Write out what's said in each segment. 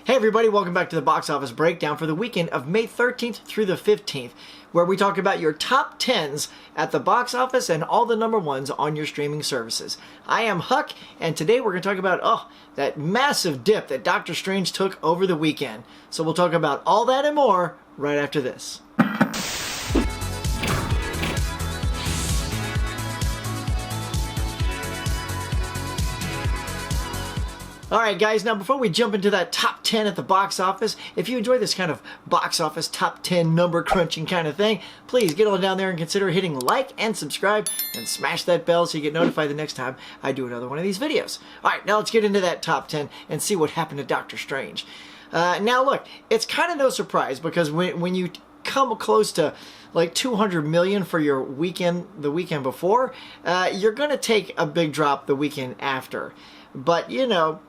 Hey everybody, welcome back to the box office breakdown for the weekend of May 13th through the 15th, where we talk about your top 10s at the box office and all the number ones on your streaming services. I am Huck, and today we're going to talk about, that massive dip that Doctor Strange took over the weekend. So we'll talk about all that and more right after this. Alright guys, now before we jump into that top 10 at the box office, if you enjoy this kind of box office top 10 number crunching kind of thing, please get on down there and consider hitting like and subscribe and smash that bell so you get notified the next time I do another one of these videos. Alright, now let's get into that top 10 and see what happened to Doctor Strange. Now look, it's kind of no surprise because when you come close to like 200 million for your weekend, the weekend before, you're going to take a big drop the weekend after. But you know,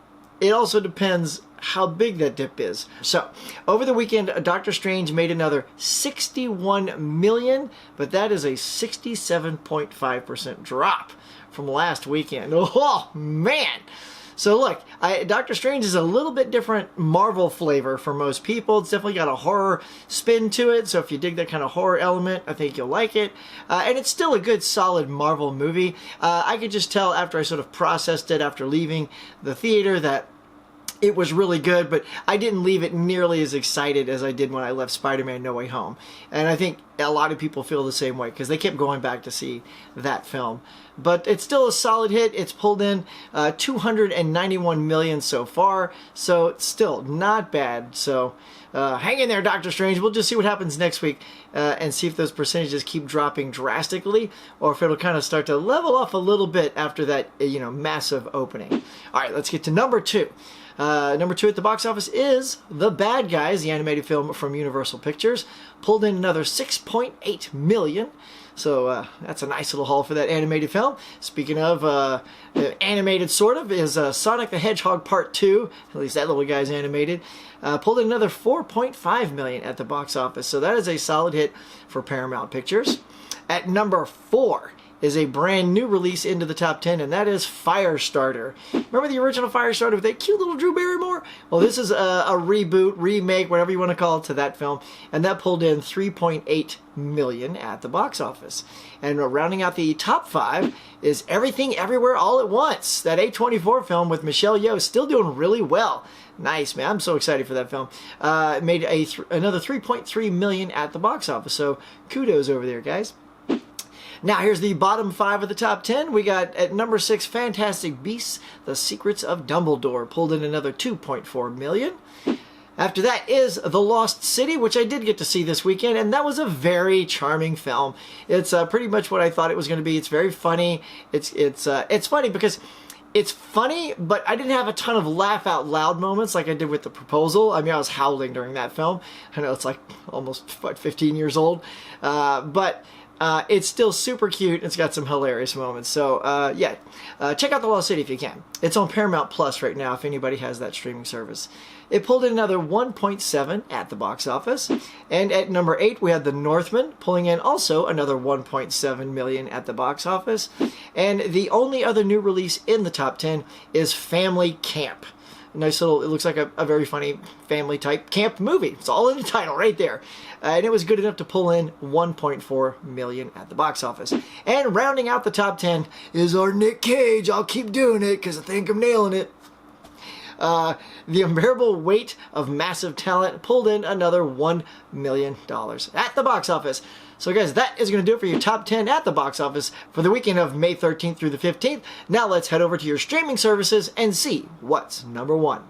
it also depends how big that dip is. So, over the weekend, Doctor Strange made another 61 million, but that is a 67.5% drop from last weekend. Oh, man! So look, Doctor Strange is a little bit different Marvel flavor for most people. It's definitely got a horror spin to it, so if you dig that kind of horror element, I think you'll like it. And it's still a good, solid Marvel movie. I could just tell after I sort of processed it after leaving the theater that it was really good, but I didn't leave it nearly as excited as I did when I left Spider-Man No Way Home. And I think a lot of people feel the same way because they kept going back to see that film. But it's still a solid hit. It's pulled in 291 million so far, so it's still not bad. So hang in there, Doctor Strange. We'll just see what happens next week and see if those percentages keep dropping drastically or if it'll kind of start to level off a little bit after that, massive opening. All right, let's get to number 2. Number 2 at the box office is The Bad Guys, the animated film from Universal Pictures. Pulled in another 6.8 million. So that's a nice little haul for that animated film. Speaking of animated, sort of, is Sonic the Hedgehog Part 2. At least that little guy's animated. Pulled in another 4.5 million at the box office. So that is a solid hit for Paramount Pictures. At number 4 is a brand new release into the top 10, and that is Firestarter. Remember the original Firestarter with that cute little Drew Barrymore? Well, this is a reboot, remake, whatever you want to call it, to that film, and that pulled in 3.8 million at the box office. And rounding out the top 5 is Everything Everywhere All at Once, that A24 film with Michelle Yeoh, still doing really well. Nice, man. I'm so excited for that film. It made another 3.3 million at the box office, so kudos over there, guys. Now, here's the bottom 5 of the top 10. We got at number 6, Fantastic Beasts, The Secrets of Dumbledore, pulled in another 2.4 million. After that is The Lost City, which I did get to see this weekend, and that was a very charming film. It's pretty much what I thought it was going to be. It's very funny. It's funny because it's funny, but I didn't have a ton of laugh out loud moments like I did with The Proposal. I mean, I was howling during that film. I know it's like almost 15 years old, but it's still super cute. It's got some hilarious moments. So, check out The Lost City if you can. It's on Paramount Plus right now if anybody has that streaming service. It pulled in another 1.7 at the box office. And at number 8, we had The Northman, pulling in also another 1.7 million at the box office. And the only other new release in the top 10 is Family Camp. Nice little, it looks like a very funny family type camp movie. It's all in the title right there. And it was good enough to pull in 1.4 million at the box office. And rounding out the top 10 is our Nick Cage. I'll keep doing it because I think I'm nailing it. The Unbearable Weight of Massive Talent pulled in another $1 million at the box office. So guys, that is going to do it for your top 10 at the box office for the weekend of May 13th through the 15th. Now let's head over to your streaming services and see what's number 1.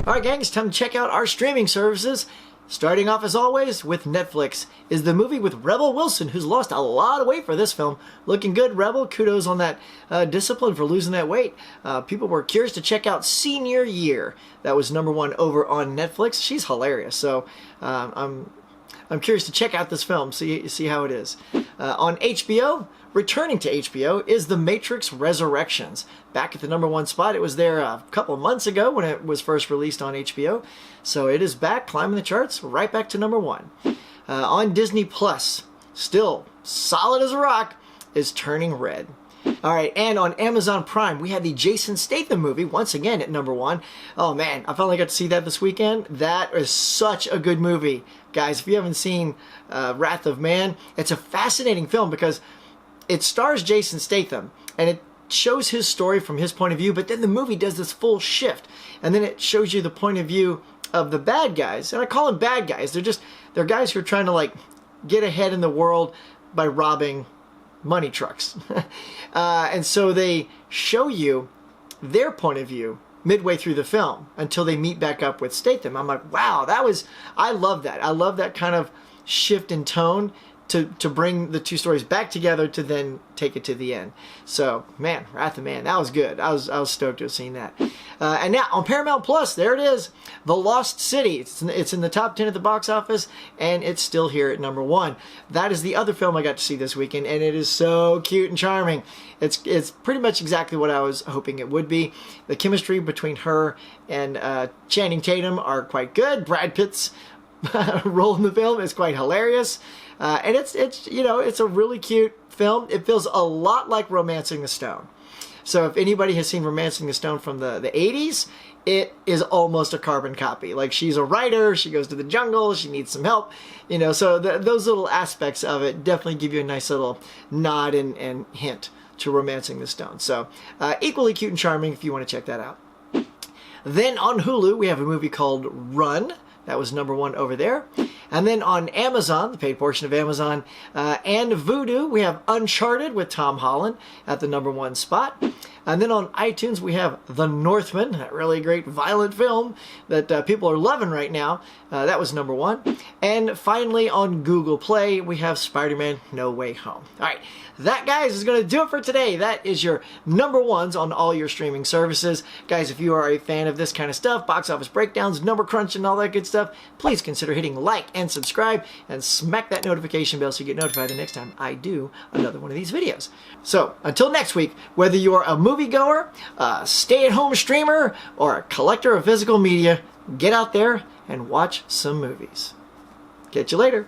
Alright gang, it's time to check out our streaming services. Starting off as always with Netflix is the movie with Rebel Wilson, who's lost a lot of weight for this film. Looking good, Rebel. Kudos on that discipline for losing that weight. People were curious to check out Senior Year. That was number 1 over on Netflix. She's hilarious, so I'm curious to check out this film, see how it is. On HBO, returning to HBO, is The Matrix Resurrections. Back at the number 1 spot. It was there a couple of months ago when it was first released on HBO. So it is back, climbing the charts, right back to number 1. On Disney Plus, still solid as a rock, is Turning Red. All right, and on Amazon Prime, we had the Jason Statham movie, once again at number 1. Oh man, I finally got to see that this weekend. That is such a good movie. Guys, if you haven't seen Wrath of Man, it's a fascinating film because it stars Jason Statham, and it shows his story from his point of view, but then the movie does this full shift, and then it shows you the point of view of the bad guys. And I call them bad guys. They're guys who are trying to like get ahead in the world by robbing money trucks. And so they show you their point of view midway through the film until they meet back up with Statham. I'm like, wow, I love that. I love that kind of shift in tone to bring the two stories back together to then take it to the end. So, man, Wrath of Man, that was good. I was stoked to have seen that. And now on Paramount Plus, there it is, The Lost City. It's in the top 10 at the box office, and it's still here at number 1. That is the other film I got to see this weekend, and it is so cute and charming. It's pretty much exactly what I was hoping it would be. The chemistry between her and Channing Tatum are quite good. Brad Pitt's role in the film is quite hilarious. And it's a really cute film. It feels a lot like Romancing the Stone. So if anybody has seen Romancing the Stone from the 80s, it is almost a carbon copy. Like, she's a writer, she goes to the jungle, she needs some help, so those little aspects of it definitely give you a nice little nod and hint to Romancing the Stone. So equally cute and charming if you want to check that out. Then on Hulu, we have a movie called Run. That was number 1 over there. And then on Amazon, the paid portion of Amazon, and Vudu, we have Uncharted with Tom Holland at the number 1 spot. And then on iTunes, we have The Northman, that really great violent film that people are loving right now. That was number 1. And finally, on Google Play, we have Spider-Man No Way Home. All right, that, guys, is going to do it for today. That is your number 1s on all your streaming services. Guys, if you are a fan of this kind of stuff, box office breakdowns, number crunch, and all that good stuff, please consider hitting like and subscribe and smack that notification bell so you get notified the next time I do another one of these videos. So, until next week, whether you're a moviegoer, a stay-at-home streamer, or a collector of physical media, get out there and watch some movies. Catch you later.